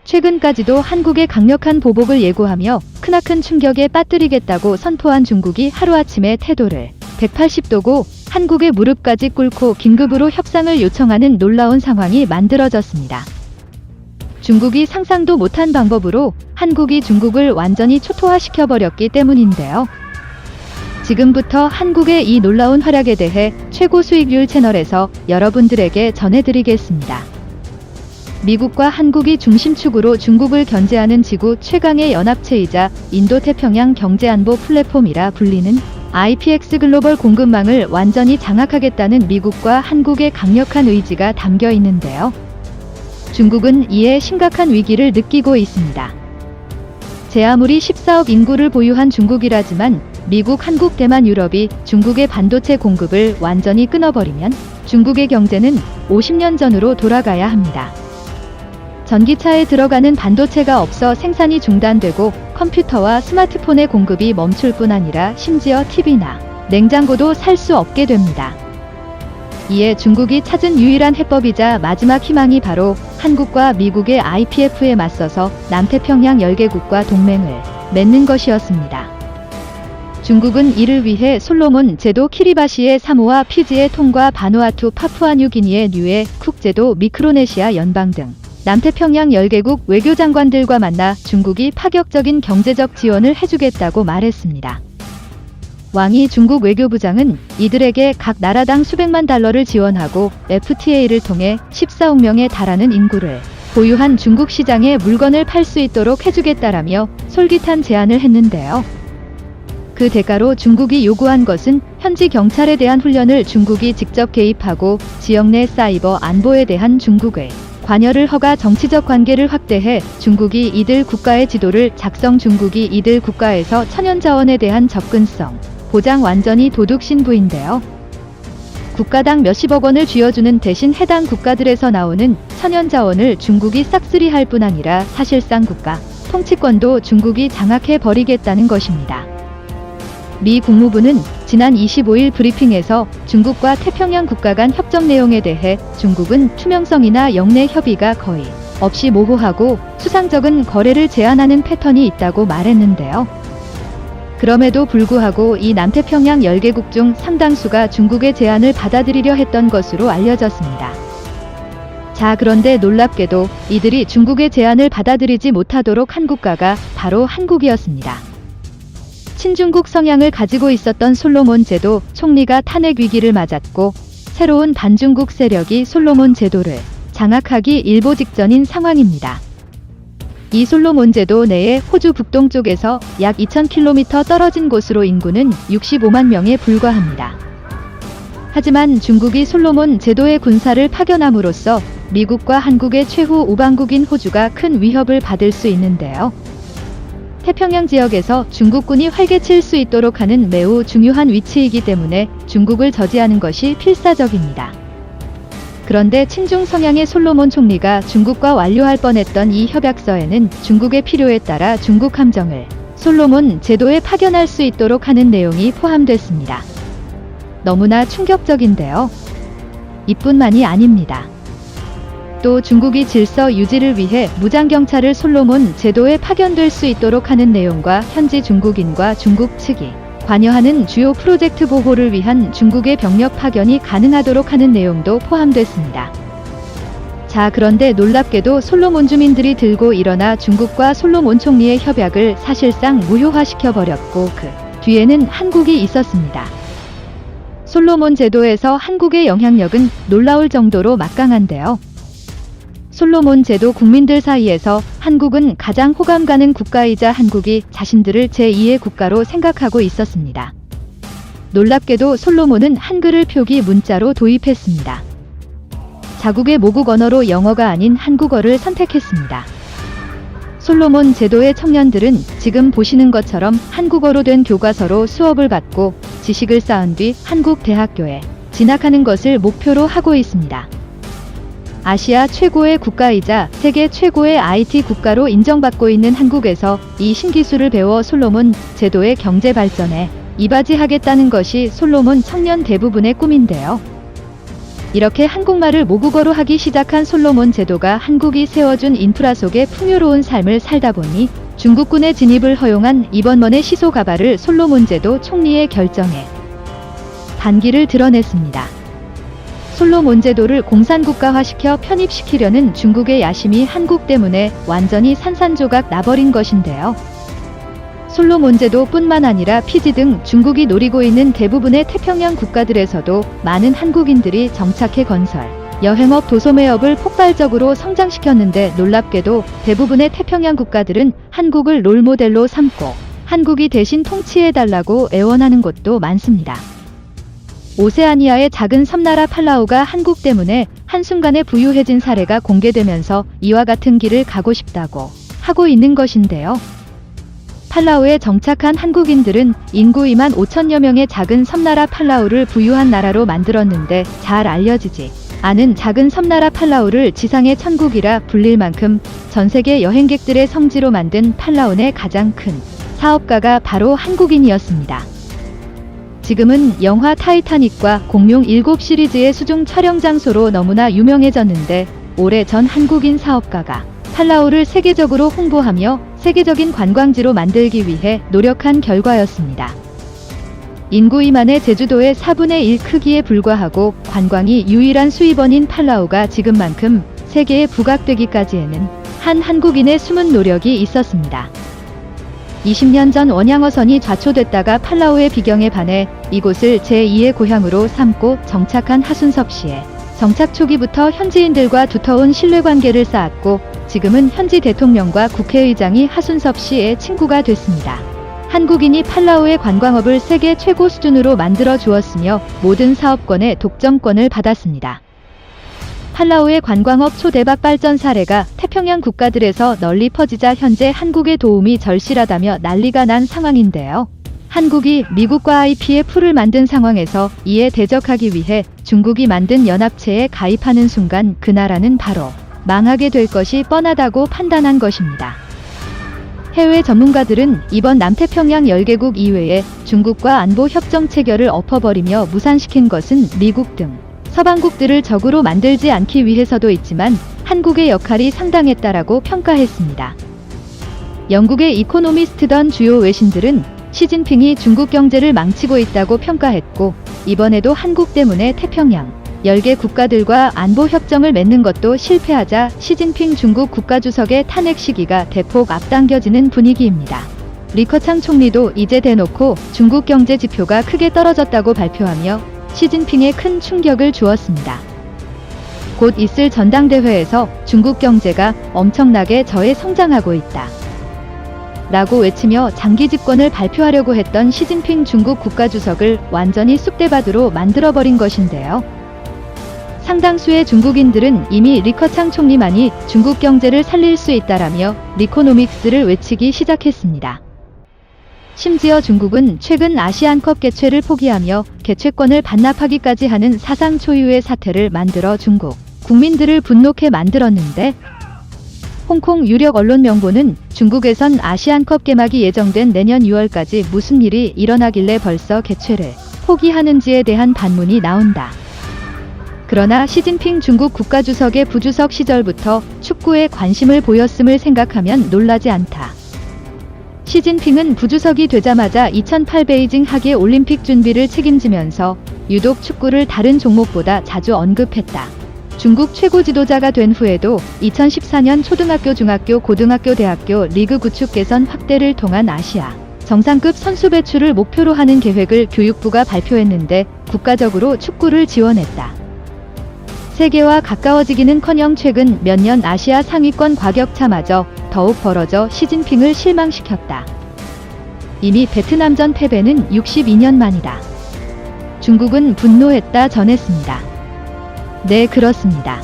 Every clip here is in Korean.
최근까지도 한국의 강력한 보복을 예고하며 크나큰 충격에 빠뜨리겠다고 선포한 중국이 하루아침에 태도를 180도고 한국의 무릎까지 꿇고 긴급으로 협상을 요청하는 놀라운 상황이 만들어졌습니다. 중국이 상상도 못한 방법으로 한국이 중국을 완전히 초토화시켜버렸기 때문인데요. 지금부터 한국의 이 놀라운 활약에 대해 최고 수익률 채널에서 여러분들에게 전해드리겠습니다. 미국과 한국이 중심축으로 중국을 견제하는 지구 최강의 연합체이자 인도태평양 경제안보 플랫폼이라 불리는 IPX 글로벌 공급망을 완전히 장악하겠다는 미국과 한국의 강력한 의지가 담겨 있는데요. 중국은 이에 심각한 위기를 느끼고 있습니다. 제 아무리 14억 인구를 보유한 중국이라지만 미국, 한국, 대만, 유럽이 중국의 반도체 공급을 완전히 끊어버리면 중국의 경제는 50년 전으로 돌아가야 합니다. 전기차에 들어가는 반도체가 없어 생산이 중단되고 컴퓨터와 스마트폰의 공급이 멈출 뿐 아니라 심지어 TV나 냉장고도 살 수 없게 됩니다. 이에 중국이 찾은 유일한 해법이자 마지막 희망이 바로 한국과 미국의 IPF에 맞서서 남태평양 10개국과 동맹을 맺는 것이었습니다. 중국은 이를 위해 솔로몬 제도 키리바시의 사모아 피지의 통과 바누아투 파푸아뉴기니의 뉴에 쿡 제도 미크로네시아 연방 등 남태평양 10개국 외교장관들과 만나 중국이 파격적인 경제적 지원을 해주겠다고 말했습니다. 왕이 중국 외교부장은 이들에게 각 나라당 수백만 달러를 지원하고 FTA를 통해 14억 명에 달하는 인구를 보유한 중국 시장에 물건을 팔 수 있도록 해주겠다라며 솔깃한 제안을 했는데요. 그 대가로 중국이 요구한 것은 현지 경찰에 대한 훈련을 중국이 직접 개입하고 지역 내 사이버 안보에 대한 중국의 관여를 허가 정치적 관계를 확대해 중국이 이들 국가의 지도를 작성 중국이 이들 국가에서 천연자원에 대한 접근성 보장 완전히 도둑 신부인데요. 국가당 몇십억 원을 쥐어주는 대신 해당 국가들에서 나오는 천연자원을 중국이 싹쓸이할 뿐 아니라 사실상 국가 통치권도 중국이 장악해 버리겠다는 것입니다. 미 국무부는 지난 25일 브리핑에서 중국과 태평양 국가 간 협정 내용에 대해 중국은 투명성이나 영내 협의가 거의 없이 모호하고 수상적인 거래를 제한하는 패턴이 있다고 말했는데요. 그럼에도 불구하고 이 남태평양 10개국 중 상당수가 중국의 제안을 받아들이려 했던 것으로 알려졌습니다. 자, 그런데 놀랍게도 이들이 중국의 제안을 받아들이지 못하도록 한 국가가 바로 한국이었습니다. 친중국 성향을 가지고 있었던 솔로몬 제도 총리가 탄핵 위기를 맞았고 새로운 반중국 세력이 솔로몬 제도를 장악하기 일보 직전인 상황입니다. 이 솔로몬 제도 내에 호주 북동쪽에서 약 2000km 떨어진 곳으로 인구는 65만 명에 불과합니다. 하지만 중국이 솔로몬 제도의 군사를 파견함으로써 미국과 한국의 최후 우방국인 호주가 큰 위협을 받을 수 있는데요. 태평양 지역에서 중국군이 활개칠 수 있도록 하는 매우 중요한 위치이기 때문에 중국을 저지하는 것이 필사적입니다. 그런데 친중 성향의 솔로몬 총리가 중국과 완료할 뻔했던 이 협약서에는 중국의 필요에 따라 중국 함정을 솔로몬 제도에 파견할 수 있도록 하는 내용이 포함됐습니다. 너무나 충격적인데요. 이뿐만이 아닙니다. 또 중국이 질서 유지를 위해 무장경찰을 솔로몬 제도에 파견될 수 있도록 하는 내용과 현지 중국인과 중국 측이 관여하는 주요 프로젝트 보호를 위한 중국의 병력 파견이 가능하도록 하는 내용도 포함됐습니다. 자, 그런데 놀랍게도 솔로몬 주민들이 들고 일어나 중국과 솔로몬 총리의 협약을 사실상 무효화시켜버렸고 그 뒤에는 한국이 있었습니다. 솔로몬 제도에서 한국의 영향력은 놀라울 정도로 막강한데요. 솔로몬 제도 국민들 사이에서 한국은 가장 호감 가는 국가이자 한국이 자신들을 제2의 국가로 생각하고 있었습니다. 놀랍게도 솔로몬은 한글을 표기 문자로 도입했습니다. 자국의 모국 언어로 영어가 아닌 한국어를 선택했습니다. 솔로몬 제도의 청년들은 지금 보시는 것처럼 한국어로 된 교과서로 수업을 받고 지식을 쌓은 뒤 한국 대학교에 진학하는 것을 목표로 하고 있습니다. 아시아 최고의 국가이자 세계 최고의 IT 국가로 인정받고 있는 한국에서 이 신기술을 배워 솔로몬 제도의 경제 발전에 이바지하겠다는 것이 솔로몬 청년 대부분의 꿈인데요. 이렇게 한국말을 모국어로 하기 시작한 솔로몬 제도가 한국이 세워준 인프라 속에 풍요로운 삶을 살다 보니 중국군의 진입을 허용한 이번번의 시소가바를 솔로몬 제도 총리의 결정에 반기를 드러냈습니다. 솔로몬 제도를 공산국가화시켜 편입시키려는 중국의 야심이 한국 때문에 완전히 산산조각 나버린 것인데요. 솔로몬 제도뿐만 아니라 피지 등 중국이 노리고 있는 대부분의 태평양 국가들에서도 많은 한국인들이 정착해 건설, 여행업, 도소매업을 폭발적으로 성장시켰는데 놀랍게도 대부분의 태평양 국가들은 한국을 롤모델로 삼고 한국이 대신 통치해달라고 애원하는 곳도 많습니다. 오세아니아의 작은 섬나라 팔라우가 한국 때문에 한순간에 부유해진 사례가 공개되면서 이와 같은 길을 가고 싶다고 하고 있는 것인데요. 팔라우에 정착한 한국인들은 인구 2만 5천여 명의 작은 섬나라 팔라우를 부유한 나라로 만들었는데 잘 알려지지 않은 작은 섬나라 팔라우를 지상의 천국이라 불릴 만큼 전 세계 여행객들의 성지로 만든 팔라우의 가장 큰 사업가가 바로 한국인이었습니다. 지금은 영화 타이타닉과 공룡 7 시리즈의 수중 촬영 장소로 너무나 유명해졌는데 오래전 한국인 사업가가 팔라우를 세계적으로 홍보하며 세계적인 관광지로 만들기 위해 노력한 결과였습니다. 인구 2만의 제주도의 4분의 1 크기에 불과하고 관광이 유일한 수입원인 팔라우가 지금만큼 세계에 부각되기까지에는 한 한국인의 숨은 노력이 있었습니다. 20년 전 원양어선이 좌초됐다가 팔라우의 비경에 반해 이곳을 제2의 고향으로 삼고 정착한 하순섭 씨의 정착 초기부터 현지인들과 두터운 신뢰관계를 쌓았고 지금은 현지 대통령과 국회의장이 하순섭 씨의 친구가 됐습니다. 한국인이 팔라우의 관광업을 세계 최고 수준으로 만들어 주었으며 모든 사업권의 독점권을 받았습니다. 팔라우의 관광업 초대박 발전 사례가 태평양 국가들에서 널리 퍼지자 현재 한국의 도움이 절실하다며 난리가 난 상황인데요. 한국이 미국과 IPF를 만든 상황에서 이에 대적하기 위해 중국이 만든 연합체에 가입하는 순간 그 나라는 바로 망하게 될 것이 뻔하다고 판단한 것입니다. 해외 전문가들은 이번 남태평양 10개국 이외에 중국과 안보 협정 체결을 엎어버리며 무산시킨 것은 미국 등 서방국들을 적으로 만들지 않기 위해서도 있지만 한국의 역할이 상당했다라고 평가했습니다. 영국의 이코노미스트던 주요 외신들은 시진핑이 중국 경제를 망치고 있다고 평가했고 이번에도 한국 때문에 태평양 10개 국가들과 안보 협정을 맺는 것도 실패하자 시진핑 중국 국가주석의 탄핵 시기가 대폭 앞당겨지는 분위기입니다. 리커창 총리도 이제 대놓고 중국 경제 지표가 크게 떨어졌다고 발표하며 시진핑에 큰 충격을 주었습니다. 곧 있을 전당대회에서 중국 경제가 엄청나게 저해성장하고 있다 라고 외치며 장기 집권을 발표하려고 했던 시진핑 중국 국가주석을 완전히 쑥대밭으로 만들어버린 것인데요. 상당수의 중국인들은 이미 리커창 총리만이 중국 경제를 살릴 수 있다라며 리코노믹스를 외치기 시작했습니다. 심지어 중국은 최근 아시안컵 개최를 포기하며 개최권을 반납하기까지 하는 사상 초유의 사태를 만들어 중국 국민들을 분노케 만들었는데 홍콩 유력 언론 명보는 중국에선 아시안컵 개막이 예정된 내년 6월까지 무슨 일이 일어나길래 벌써 개최를 포기하는지에 대한 반문이 나온다. 그러나 시진핑 중국 국가주석의 부주석 시절부터 축구에 관심을 보였음을 생각하면 놀라지 않다. 시진핑은 부주석이 되자마자 2008 베이징 하계 올림픽 준비를 책임지면서 유독 축구를 다른 종목보다 자주 언급했다. 중국 최고 지도자가 된 후에도 2014년 초등학교, 중학교, 고등학교, 대학교 리그 구축 개선 확대를 통한 아시아 정상급 선수 배출을 목표로 하는 계획을 교육부가 발표했는데 국가적으로 축구를 지원했다. 세계와 가까워지기는커녕 최근 몇 년 아시아 상위권 과격차마저 더욱 벌어져 시진핑을 실망시켰다. 이미 베트남전 패배는 62년 만이다. 중국은 분노했다 전했습니다. 네, 그렇습니다.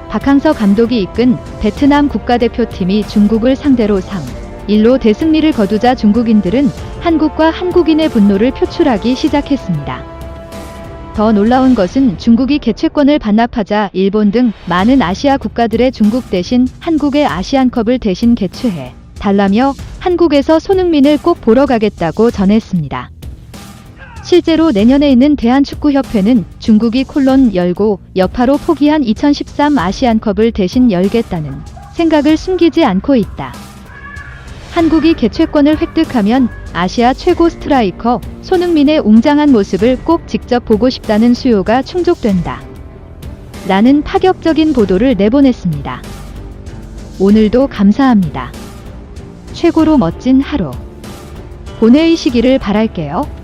박항서 감독이 이끈 베트남 국가대표팀이 중국을 상대로 3-1로 대승리를 거두자 중국인들은 한국과 한국인의 분노를 표출하기 시작했습니다. 더 놀라운 것은 중국이 개최권을 반납하자 일본 등 많은 아시아 국가들의 중국 대신 한국의 아시안컵을 대신 개최해 달라며 한국에서 손흥민을 꼭 보러 가겠다고 전했습니다. 실제로 내년에 있는 대한축구협회는 중국이 콜론 열고 여파로 포기한 2013 아시안컵을 대신 열겠다는 생각을 숨기지 않고 있다. 한국이 개최권을 획득하면 아시아 최고 스트라이커 손흥민의 웅장한 모습을 꼭 직접 보고 싶다는 수요가 충족된다. 라는 파격적인 보도를 내보냈습니다. 오늘도 감사합니다. 최고로 멋진 하루 보내시기를 바랄게요.